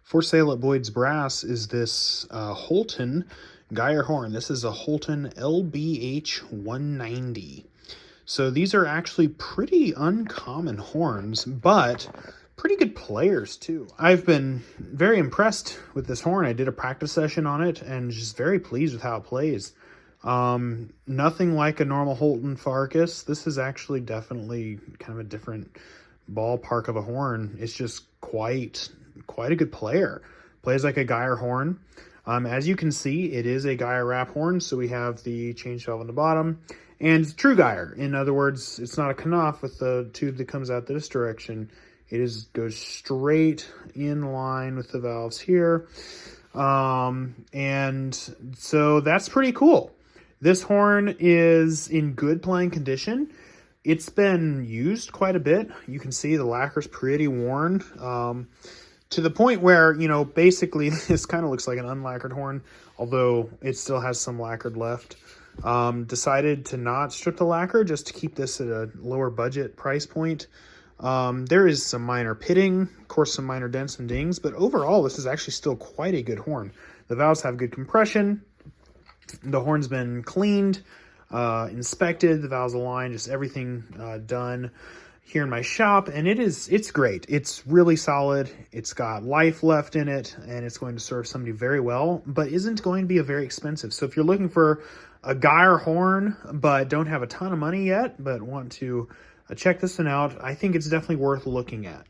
For sale at Boyd's Brass is this Holton Geyer horn. This is a Holton LBH190. So these are actually pretty uncommon horns, but pretty good players too. I've been very impressed with this horn. I did a practice session on it and just very pleased with how it plays. Nothing like a normal Holton Farkas. This is actually definitely kind of a different ballpark of a horn. It's just quite a good player. Plays like a Geyer horn. As you can see, it is a Geyer wrap horn, so we have the change valve on the bottom, and it's true Geyer. In other words, it's not a Knopf with the tube that comes out this direction. It goes straight in line with the valves here, and so that's pretty cool. This horn is in good playing condition. It's been used quite a bit. You can see the lacquer's pretty worn. To the point where, you know, basically this kind of looks like an unlacquered horn, although it still has some lacquered left. Decided to not strip the lacquer just to keep this at a lower budget price point. There is some minor pitting, of course some minor dents and dings, but overall this is actually still quite a good horn. The valves have good compression. The horn's been cleaned, inspected, the valves aligned, just everything done here in my shop, and it's great. It's really solid. It's got life left in it, and it's going to serve somebody very well, but isn't going to be a very expensive. So if you're looking for a Geyer horn but don't have a ton of money yet but want to check this one out, I think it's definitely worth looking at.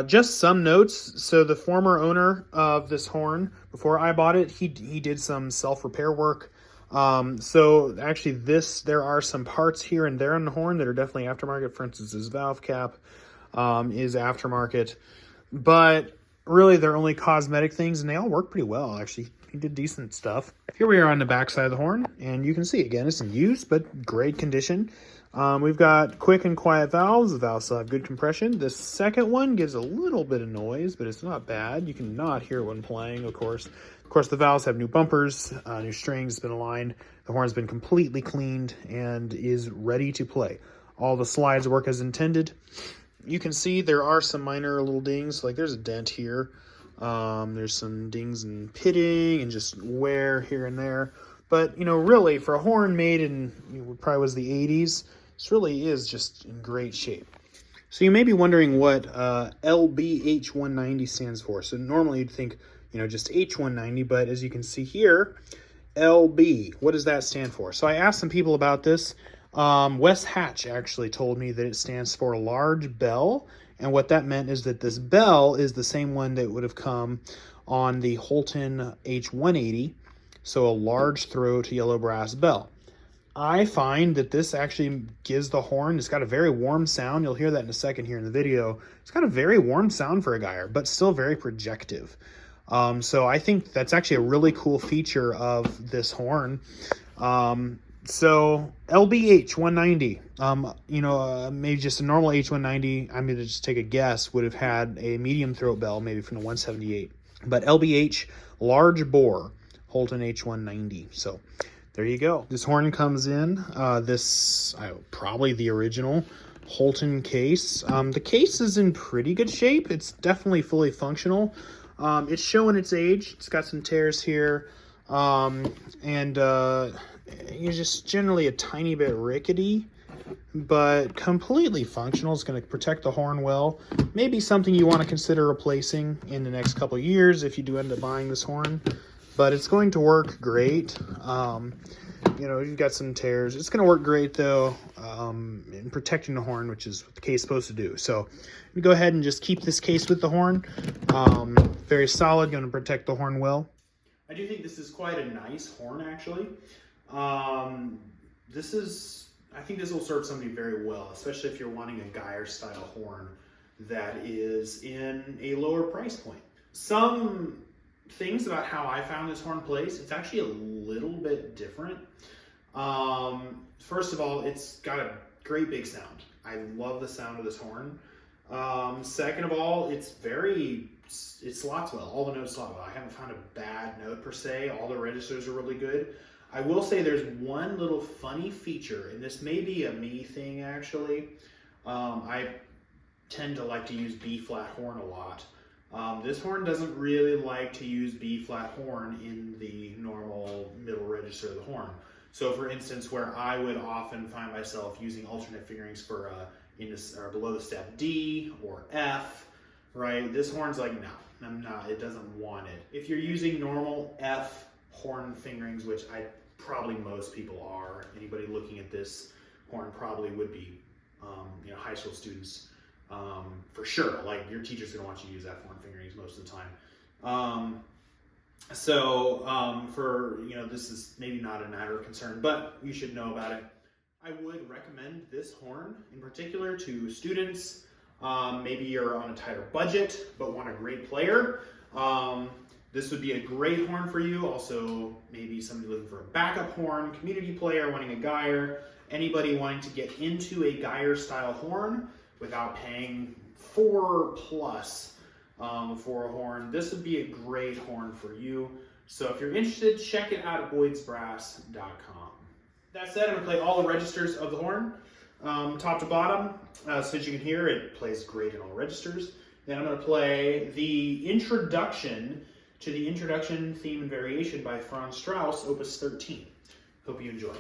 Just some notes. So the former owner of this horn, before I bought it, he did some self-repair work. So actually there are some parts here and there on the horn that are definitely aftermarket. For instance, this valve cap is aftermarket, but really they're only cosmetic things, and they all work pretty well. Actually, he did decent stuff. Here we are on the back side of the horn, and you can see again it's in use but great condition. We've got quick and quiet valves. The valves still have good compression. The second one gives a little bit of noise, but it's not bad. You can not hear it when playing, of course. Of course, the valves have new bumpers, new strings been aligned. The horn's been completely cleaned and is ready to play. All the slides work as intended. You can see there are some minor little dings, like there's a dent here. There's some dings and pitting and just wear here and there. But, you know, really, for a horn made in, probably was the 80s, this really is just in great shape. So you may be wondering what LBH190 stands for. So normally you'd think, you know, just H190, but as you can see here, LB, what does that stand for? So I asked some people about this. Wes Hatch actually told me that it stands for large bell, and what that meant is that this bell is the same one that would have come on the Holton H180, so a large throat yellow brass bell. I find that this actually gives the horn, it's got a very warm sound. You'll hear that in a second here in the video. It's got a very warm sound for a Geyer, but still very projective. So I think that's actually a really cool feature of this horn. So LBH190, you know, maybe just a normal H190, I'm going to just take a guess, would have had a medium throat bell, maybe from the 178. But LBH, large bore, Holton H190. So there you go. This horn comes in probably the original Holton case. The case is in pretty good shape. It's definitely fully functional. It's showing its age. It's got some tears here, and it's just generally a tiny bit rickety, but completely functional. It's going to protect the horn well. Maybe something you want to consider replacing in the next couple of years if you do end up buying this horn, but it's going to work great. You know, you've got some tears. It's going to work great though, in protecting the horn, which is what the case is supposed to do. So we go ahead and just keep this case with the horn. Very solid, going to protect the horn well. I do think this is quite a nice horn, actually. I think this will serve somebody very well, especially if you're wanting a Geyer style horn that is in a lower price point. Some things about how I found this horn plays, it's actually a little bit different. First of all, it's got a great big sound. I love the sound of this horn. Second of all, it slots well. All the notes slot well. I haven't found a bad note per se. All the registers are really good. I will say there's one little funny feature, and this may be a me thing actually. I tend to like to use B flat horn a lot. This horn doesn't really like to use B flat horn in the normal middle register of the horn. So for instance, where I would often find myself using alternate fingerings for or below the step D or F, right? This horn's like, no, I'm not, it doesn't want it. If you're using normal F horn fingerings, which probably most people are, anybody looking at this horn probably would be, high school students, for sure. Like, your teacher's gonna want you to use F horn fingerings most of the time. This is maybe not a matter of concern, but you should know about it. I would recommend this horn in particular to students. Maybe you're on a tighter budget, but want a great player. This would be a great horn for you. Also, maybe somebody looking for a backup horn, community player wanting a Geyer, anybody wanting to get into a Geyer style horn without paying $4+ for a horn. This would be a great horn for you. So if you're interested, check it out at boydsbrass.com. That said, I'm going to play all the registers of the horn, top to bottom. So as you can hear, it plays great in all registers. Then I'm going to play the introduction to the Introduction, Theme, and Variation by Franz Strauss, Opus 13. Hope you enjoy.